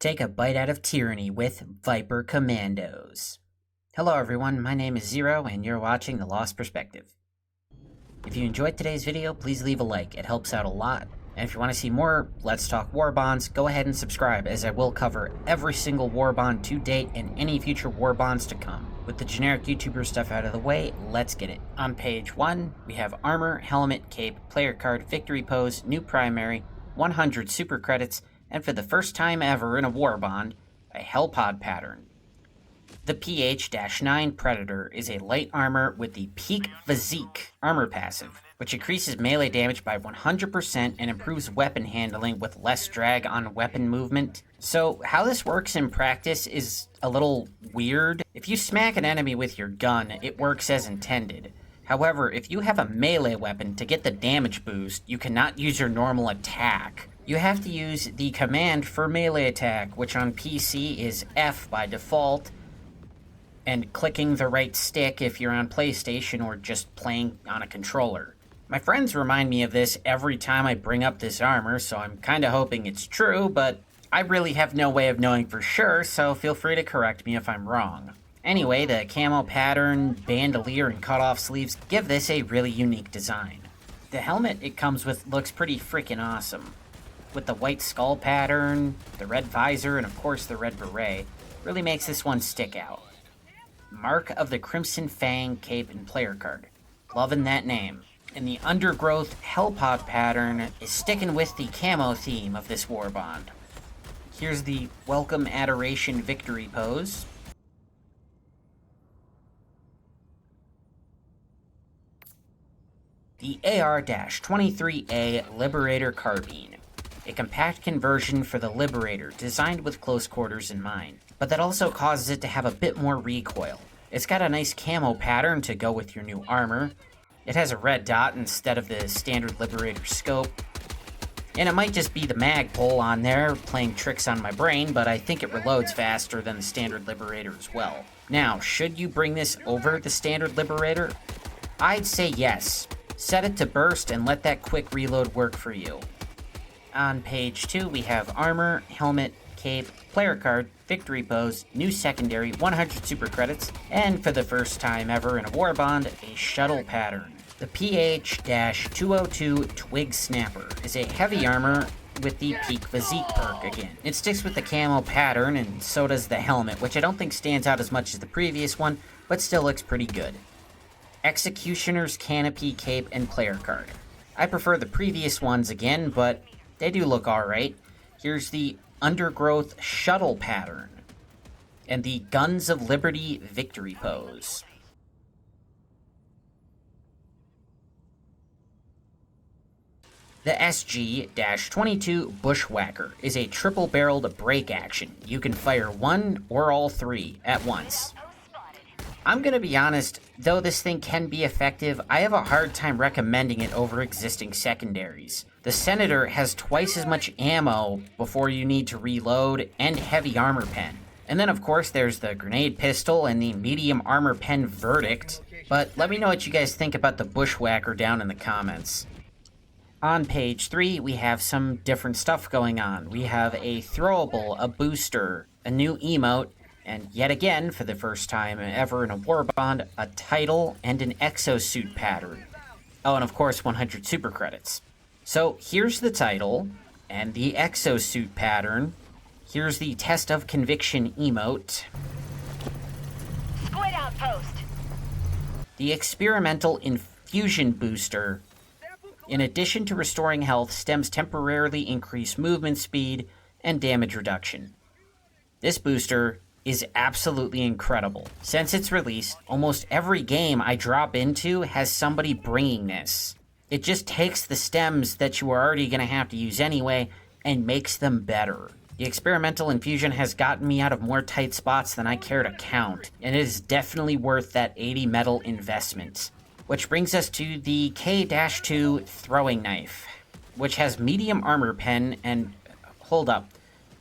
Take a bite out of tyranny with Viper Commandos. Hello everyone, my name is Zero and you're watching The Lost Perspective. If you enjoyed today's video, please leave a like, it helps out a lot. And if you want to see more Let's Talk Warbonds, go ahead and subscribe, as I will cover every single Warbond to date and any future Warbonds to come. With the generic YouTuber stuff out of the way, let's get it. On page 1, we have Armor, Helmet, Cape, Player Card, Victory Pose, New Primary, 100 Super Credits, and for the first time ever in a Warbond, a Hellpod pattern. The PH-9 Predator is a light armor with the Peak Physique armor passive, which increases melee damage by 100% and improves weapon handling with less drag on weapon movement. So how this works in practice is a little weird. If you smack an enemy with your gun, it works as intended. However, if you have a melee weapon, to get the damage boost, you cannot use your normal attack. You have to use the command for melee attack, which on PC is F by default, and clicking the right stick if you're on PlayStation or just playing on a controller. My friends remind me of this every time I bring up this armor, so I'm kinda hoping it's true, but I really have no way of knowing for sure, so feel free to correct me if I'm wrong. Anyway, the camo pattern, bandolier, and cut-off sleeves give this a really unique design. The helmet it comes with looks pretty freaking awesome. With the white skull pattern, the red visor, and of course the red beret, really makes this one stick out. Mark of the Crimson Fang cape and player card. Loving that name. And the Undergrowth Hellpod pattern is sticking with the camo theme of this Warbond. Here's the Welcome Adoration Victory Pose. The AR-23A Liberator Carbine. A compact conversion for the Liberator, designed with close quarters in mind. But that also causes it to have a bit more recoil. It's got a nice camo pattern to go with your new armor. It has a red dot instead of the standard Liberator scope. And it might just be the mag pull on there playing tricks on my brain, but I think it reloads faster than the standard Liberator as well. Now, should you bring this over the standard Liberator? I'd say yes. Set it to burst and let that quick reload work for you. On page 2, we have Armor, Helmet, Cape, Player Card, Victory Pose, New Secondary, 100 Super Credits, and for the first time ever in a Warbond, a Shuttle pattern. The PH-202 Twig Snapper is a heavy armor with the Peak Physique perk again. It sticks with the camo pattern, and so does the helmet, which I don't think stands out as much as the previous one, but still looks pretty good. Executioner's Canopy, Cape, and Player Card. I prefer the previous ones again, but they do look alright. Here's the Undergrowth Shuttle pattern and the Guns of Liberty Victory Pose. The SG-22 Bushwhacker is a triple-barreled break action. You can fire one or all three at once. I'm gonna be honest, though this thing can be effective, I have a hard time recommending it over existing secondaries. The Senator has twice as much ammo before you need to reload, and heavy armor pen. And then of course there's the grenade pistol and the medium armor pen Verdict, but let me know what you guys think about the Bushwhacker down in the comments. On page 3, we have some different stuff going on. We have a throwable, a booster, a new emote, and yet again, for the first time ever in a Warbond, a title and an exosuit pattern. Oh, and of course 100 super credits. So here's the title, and the exosuit pattern. Here's the Test of Conviction emote. Squid outpost. The Experimental Infusion Booster. In addition to restoring health, stems temporarily increase movement speed and damage reduction. This booster is absolutely incredible. Since its release, almost every game I drop into has somebody bringing this. It just takes the stems that you are already going to have to use anyway and makes them better. The Experimental Infusion has gotten me out of more tight spots than I care to count, and it is definitely worth that 80 metal investment. Which brings us to the K-2 Throwing Knife, which has medium armor pen and... hold up.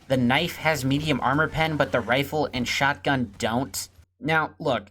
The knife has medium armor pen, but the rifle and shotgun don't? Now, look,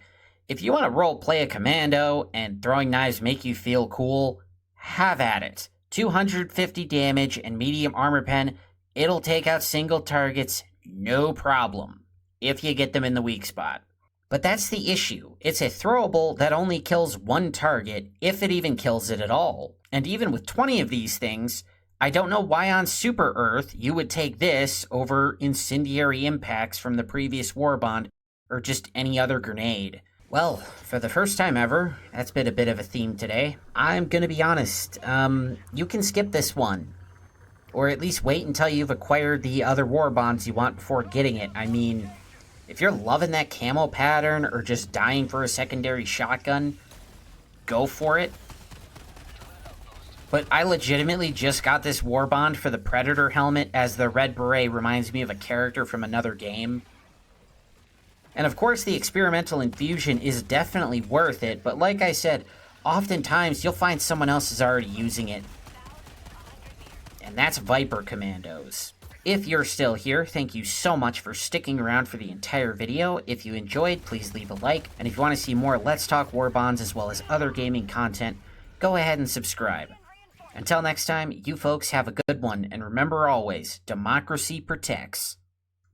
if you want to role-play a commando and throwing knives make you feel cool, have at it. 250 damage and medium armor pen, it'll take out single targets, no problem, if you get them in the weak spot. But that's the issue. It's a throwable that only kills one target, if it even kills it at all. And even with 20 of these things, I don't know why on Super Earth you would take this over incendiary impacts from the previous Warbond, or just any other grenade. Well, for the first time ever, that's been a bit of a theme today. I'm gonna be honest, you can skip this one. Or at least wait until you've acquired the other Warbonds you want before getting it. I mean, if you're loving that camo pattern or just dying for a secondary shotgun, go for it. But I legitimately just got this Warbond for the Predator helmet, as the red beret reminds me of a character from another game. And of course the experimental infusion is definitely worth it, but like I said, oftentimes you'll find someone else is already using it. And that's Viper Commandos. If you're still here, thank you so much for sticking around for the entire video. If you enjoyed, please leave a like, and if you want to see more Let's Talk Warbonds as well as other gaming content, go ahead and subscribe. Until next time, you folks have a good one, and remember always, democracy protects.